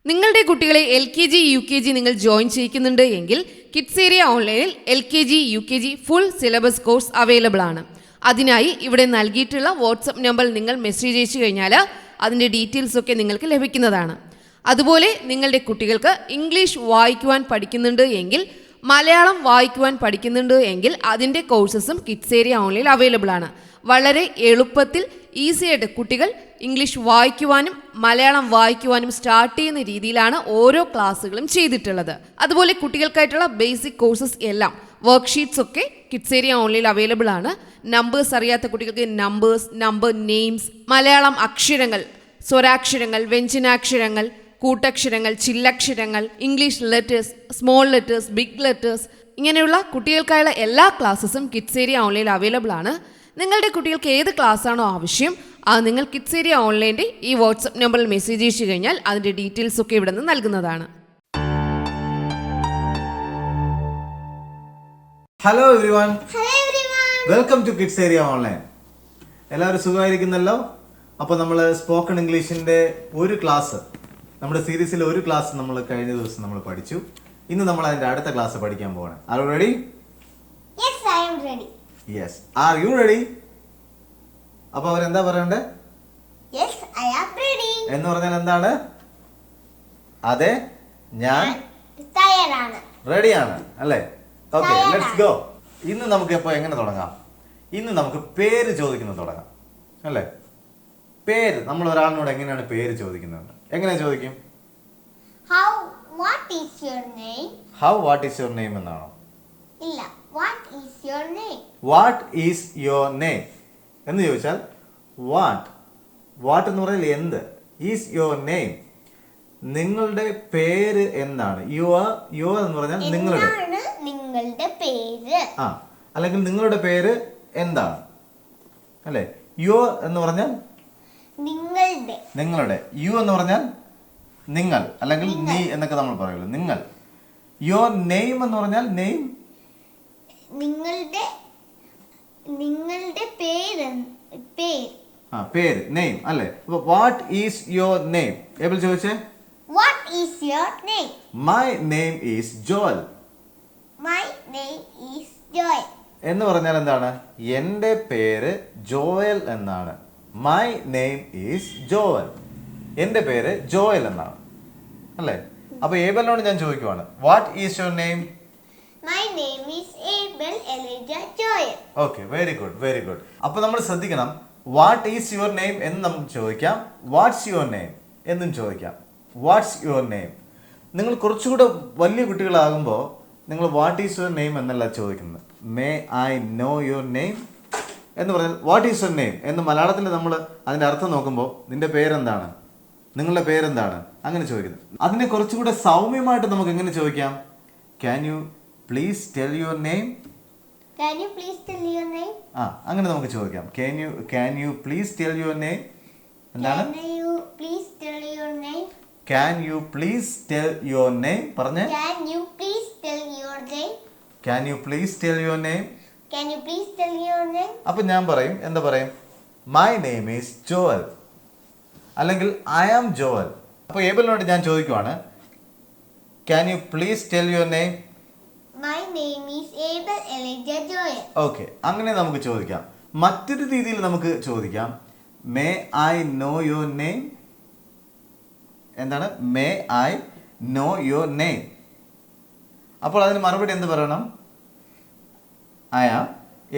നിങ്ങളുടെ കുട്ടികളെ LKG UKG നിങ്ങൾ ജോയിൻ ചെയ്യിക്കുന്നുണ്ട് എങ്കിൽ കിഡ്സ് ഏരിയ ഓൺലൈനിൽ LKG UKG full syllabus course available ആണ്. അതിനായി ഇവിടെ നൽകിയിട്ടുള്ള വാട്സപ്പ് നമ്പറിൽ നിങ്ങൾ മെസ്സേജ് അയച്ചു കഴിഞ്ഞാൽ അതിൻ്റെ ഡീറ്റെയിൽസ് ഒക്കെ നിങ്ങൾക്ക് ലഭിക്കുന്നതാണ്. അതുപോലെ നിങ്ങളുടെ കുട്ടികൾക്ക് ഇംഗ്ലീഷ് വായിക്കുവാൻ പഠിക്കുന്നുണ്ട് എങ്കിൽ, മലയാളം വായിക്കുവാൻ പഠിക്കുന്നുണ്ട് എങ്കിൽ അതിൻ്റെ കോഴ്സസും കിഡ്സ് ഏരിയ ഓൺലൈനിൽ അവൈലബിൾ ആണ്. വളരെ എളുപ്പത്തിൽ ഈസി ആയിട്ട് കുട്ടികൾ ഇംഗ്ലീഷ് വായിക്കുവാനും മലയാളം വായിക്കുവാനും സ്റ്റാർട്ട് ചെയ്യുന്ന രീതിയിലാണ് ഓരോ ക്ലാസ്സുകളും ചെയ്തിട്ടുള്ളത്. അതുപോലെ കുട്ടികൾക്കായിട്ടുള്ള ബേസിക് കോഴ്സസ് എല്ലാം വർക്ക്ഷീറ്റ്സ് ഒക്കെ കിഡ്സ് ഏരിയ ഓൺലൈനിൽ അവൈലബിൾ ആണ്. നമ്പേഴ്സ് അറിയാത്ത കുട്ടികൾക്ക് നമ്പർ നെയിംസ്, മലയാളം അക്ഷരങ്ങൾ, സ്വരാക്ഷരങ്ങൾ, വ്യഞ്ജനാക്ഷരങ്ങൾ, കൂട്ടക്ഷരങ്ങൾ, ചില്ലക്ഷരങ്ങൾ, English letters, small letters, big letters, ഇങ്ങനെയുള്ള കുട്ടികൾക്കായുള്ള എല്ലാ ക്ലാസ്സസും കിഡ്സ് ഏരിയ ഓൺലൈനിൽ അവൈലബിൾ ആണ്. നിങ്ങളുടെ കുട്ടികൾക്ക് ഏത് ക്ലാസ്സാണോ ആവശ്യം അത് നിങ്ങൾ കിഡ്സ് ഏരിയ ഓൺലൈൻ്റെ ഈ വാട്സപ്പ് നമ്പറിൽ മെസ്സേജ് അയച്ചു കഴിഞ്ഞാൽ അതിൻ്റെ ഡീറ്റെയിൽസ് ഒക്കെ ഇവിടെ നിന്ന് നൽകുന്നതാണ്. Hello everyone, welcome to kids area online. എല്ലാവരും സുഖമായിരിക്കുന്നല്ലോ. അപ്പോൾ നമ്മൾ സ്പോക്കൺ ഇംഗ്ലീഷിൻ്റെ ഒരു ക്ലാസ്, നമ്മുടെ സീരീസിൽ ഒരു ക്ലാസ് നമ്മൾ കഴിഞ്ഞ ദിവസം നമ്മൾ പഠിച്ചു. ഇന്ന് നമ്മൾ അതിൻ്റെ അടുത്ത ക്ലാസ് പഠിക്കാൻ പോവാണ്. Are you ready? Yes, I am ready. Yes. Are you ready? അപ്പോൾ അവരെന്താ പറയണ്ടേ? Yes, I am ready. എന്ന് പറഞ്ഞാൽ എന്താണ്? അതെ, ഞാൻ തയ്യാറാണ്. റെഡിയാണ് അല്ലേ? ഓക്കെ, തയ്യാറാണ്. Let's go. ഇന്ന് നമുക്ക് ഇപ്പോൾ എങ്ങനെ തുടങ്ങാം? ഇന്ന് നമുക്ക് പേര് ചോദിക്കുന്നത് തുടങ്ങാം അല്ലേ? പേര്, നമ്മൾ ഒരാളിനോട് എങ്ങനെയാണ് പേര് ചോദിക്കുന്നത്? എങ്ങനെ ചോദിക്കും? What is your name? How what is your name എന്നാണോ? ഇല്ല, what is your name? What is your name എന്ന് ചോദിച്ചാൽ വാട്ട് എന്ന് പറഞ്ഞാൽ എന്ത്, ഈസ് യുവർ നെയിം, നിങ്ങളുടെ പേര് എന്താണ്. യുവർ എന്ന് പറഞ്ഞാൽ നിങ്ങളുടെ, എന്താണ് നിങ്ങളുടെ പേര്? അല്ലെങ്കിൽ നിങ്ങളുടെ പേര് എന്താണ് അല്ലേ? യുവർ എന്ന് പറഞ്ഞാൽ നിങ്ങളുടെ, യു എന്ന് പറഞ്ഞാൽ നിങ്ങൾ അല്ലെങ്കിൽ നീ എന്നൊക്കെ നമ്മൾ പറയുള്ളൂ, നിങ്ങൾ. യുവർ നെയിം എന്ന് പറഞ്ഞാൽ നെയിം, നിങ്ങളുടെ പേര്, പേര്, നെയിം അല്ലേ? അപ്പൊ what is your name? Abel ചോദിച്ചേ. What is your name? My name is Joel. My name is Joy. എന്ന് പറഞ്ഞാൽ എന്താണ്? എൻ്റെ പേര് ജോയൽ എന്നാണ്. മൈ നെയിം ഈസ് ജോയൽ, എൻ്റെ പേര് ജോയൽ എന്നാണ് അല്ലേ? അപ്പൊ ഏബലിനോട് ഞാൻ ചോദിക്കുവാണ്, what is your name? My name is Abel Elijah Joel. Okay, very good, very good. അപ്പൊ നമ്മൾ ശ്രദ്ധിക്കണം, വാട്ട് ഈസ് യുവർ നെയിം എന്ന് നമുക്ക് ചോദിക്കാം, വാട്ട്സ് യുവർ നെയിം എന്നും ചോദിക്കാം. Watts your name. നിങ്ങൾ കുറച്ചുകൂടെ വലിയ കുട്ടികളാകുമ്പോൾ നിങ്ങൾ വാട്ട് ഈസ് യുവർ നെയിം എന്നല്ല ചോദിക്കുന്നത്, may I know your name എന്ന് പറഞ്ഞാൽ വാട്ട് ഈസ് യുവർ നെയിം എന്ന് മലയാളത്തിൽ നമ്മൾ അതിൻ്റെ അർത്ഥം നോക്കുമ്പോൾ നിന്റെ പേരെന്താണ്, നിങ്ങളുടെ പേരെന്താണ്, അങ്ങനെ ചോദിക്കുന്നത്. അതിനെ കുറച്ചുകൂടെ സൗമ്യമായിട്ട് നമുക്ക് എങ്ങനെ ചോദിക്കാം? Can you please tell your name? Can you please tell your name? അങ്ങനെ നമുക്ക് ചോദിക്കാം. Can you please tell your name? എന്താണ്? Can you please tell your name? Can you please tell your name? പറഞ്ഞേ. Can you please tell your name? Can you please tell your name? Can you please tell your name? അപ്പൊ ഞാൻ പറയും, എന്താ പറയും? My name is ജോൽ, അല്ലെങ്കിൽ I am ജോൽ. അപ്പോൾ ഏബലിനോട് ഞാൻ ചോദിക്കുവാണ്, can you please tell your name? My name is Abel Elijah Joel. Okay, അങ്ങനെ നമുക്ക് ചോദിക്കാം. മറ്റൊരു രീതിയിൽ നമുക്ക് ചോദിക്കാം, may I know your name? എന്താണ്? May I know your name. അപ്പോൾ അതിന് മറുപടി എന്ത് പറയണം? I am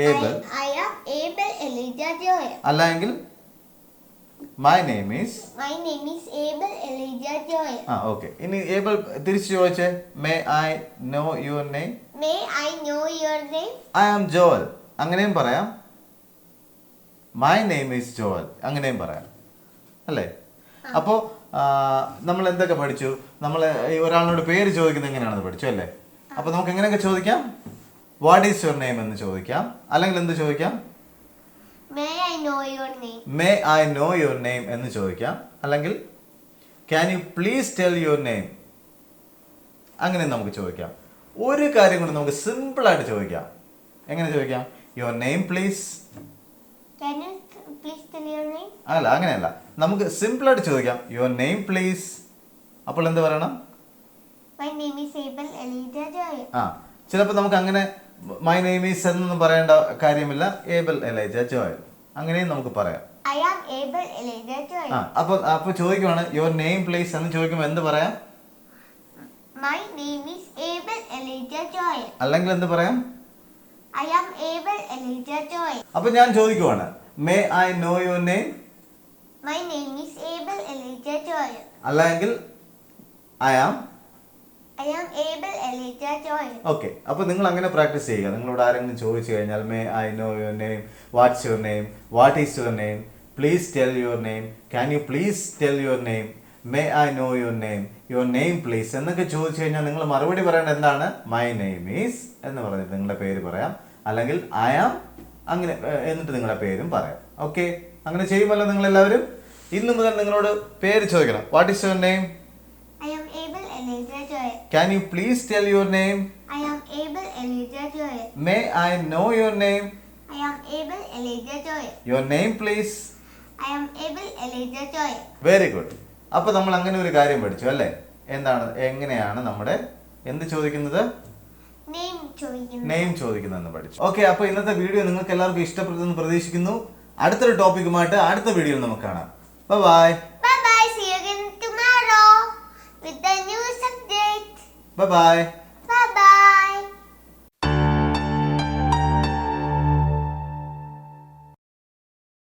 Abel. I am Abel Elijah Joel. അല്ലെങ്കിൽ my name is. My name is Abel Elijah Joel. Okay. ഇനി ഏബൽ തിരിച്ചു ചോദിച്ചേ, may I know your name? May I know your name? I am Joel. അങ്ങനെയും പറയാം. My name is ജോൽ, അങ്ങനെയും പറയാം അല്ലേ? അപ്പോൾ നമ്മൾ എന്തൊക്കെ പഠിച്ചു? നമ്മൾ ഒരാളിനോട് പേര് ചോദിക്കുന്നത് എങ്ങനെയാണെന്ന് പഠിച്ചു അല്ലേ? അപ്പോൾ നമുക്ക് എങ്ങനെയൊക്കെ ചോദിക്കാം? വാട്ട് ഈസ് യുവർ നെയിം എന്ന് ചോദിക്കാം, അല്ലെങ്കിൽ എന്ത് ചോദിക്കാം? May I know your name? May I know your name എന്ന് ചോദിക്കാം, അല്ലെങ്കിൽ can you please tell your name, അങ്ങനെ നമുക്ക് ചോദിക്കാം. ഒരു കാര്യം കൊണ്ട് നമുക്ക് സിമ്പിളായിട്ട് ചോദിക്കാം. എങ്ങനെ ചോദിക്കാം? Your name please. Can you please tell your name? അല്ല, അങ്ങനെയല്ല. നമുക്ക് സിമ്പിളായിട്ട് ചോദിക്കാം, യുവർ നെയിം പ്ലീസ്. അപ്പോൾ എന്ത് പറയണം? My name is Abel Elijah Joel. ആ, ചിലപ്പോൾ നമുക്ക് അങ്ങനെ മൈ നെയിം ഈസ് എന്നൊന്നും പറയേണ്ട കാര്യമില്ല. ഏബൽ എലൈജ ജോയൽ അങ്ങനെയും നമുക്ക് പറയാം. I am Abel Elijah Joel. ആ, അപ്പോൾ ചോദിക്കുവാണ് യുവർ നെയിം പ്ലീസ് എന്ന് ചോദിക്കുമ്പോൾ എന്ത് പറയാം? My name is Abel Elijah Joel. അല്ലെങ്കിൽ എന്ത് പറയാം? I am Abel Elijah Joel. അപ്പോൾ ഞാൻ ചോദിക്കുവാണ് may I know your name? My name is Abel Elijah Joel. അല്ലെങ്കിൽ I am. I am Abel Elijah Joel. Okay, അപ്പോൾ നിങ്ങൾ അങ്ങനെ പ്രാക്ടീസ് ചെയ്യുക. നിങ്ങളോട് ആരെങ്കിലും ചോദിച്ചു കഴിഞ്ഞാൽ may I know your name, what's your name, what is your name, please tell your name, can you please tell your name, may I know your name please എന്നൊക്കെ ചോദിച്ചു കഴിഞ്ഞാൽ നിങ്ങൾ മറുപടി പറയേണ്ടത് എന്താണ്? മൈ നെയിം ഈസ് എന്ന് പറഞ്ഞിട്ട് നിങ്ങളുടെ പേര് പറയാം. അല്ലെങ്കിൽ ഐ ആം അങ്ങനെ എന്നിട്ട് നിങ്ങളുടെ പേരും പറയാം. ഓക്കെ, അങ്ങനെ ചെയ്യുമല്ലോ നിങ്ങളെല്ലാവരും. ഇന്നു മുതൽ നിങ്ങളോട് പേര് ചോദിക്കണം. What is your name? I am Abel Elijah Joel. Can you please tell your name? I am Abel Elijah Joel. May I know your name? I am Abel Elijah Joel. Your name please? I am Abel Elijah Joel. Very good. അപ്പോൾ നമ്മൾ അങ്ങനെ ഒരു കാര്യം പഠിച്ചു അല്ലേ? എന്താണ്, എങ്ങനെയാണ് നമ്മുടെ എന്ത് ചോദിക്കുന്നത്? Name ചോദിക്കുന്നു. നെയിം ചോദിക്കുന്നതെന്ന് പഠിച്ചു. ഓക്കെ, അപ്പോൾ ഇന്നത്തെ വീഡിയോ നിങ്ങൾക്ക് എല്ലാവർക്കും ഇഷ്ടപ്പെട്ടെന്ന് പ്രതീക്ഷിക്കുന്നു. അടുത്തൊരു ടോപ്പിക്കുമായിട്ട് അടുത്ത വീഡിയോയിൽ നമുക്ക് കാണാം. By. Bye bye. See you again tomorrow with a new subject. Bye.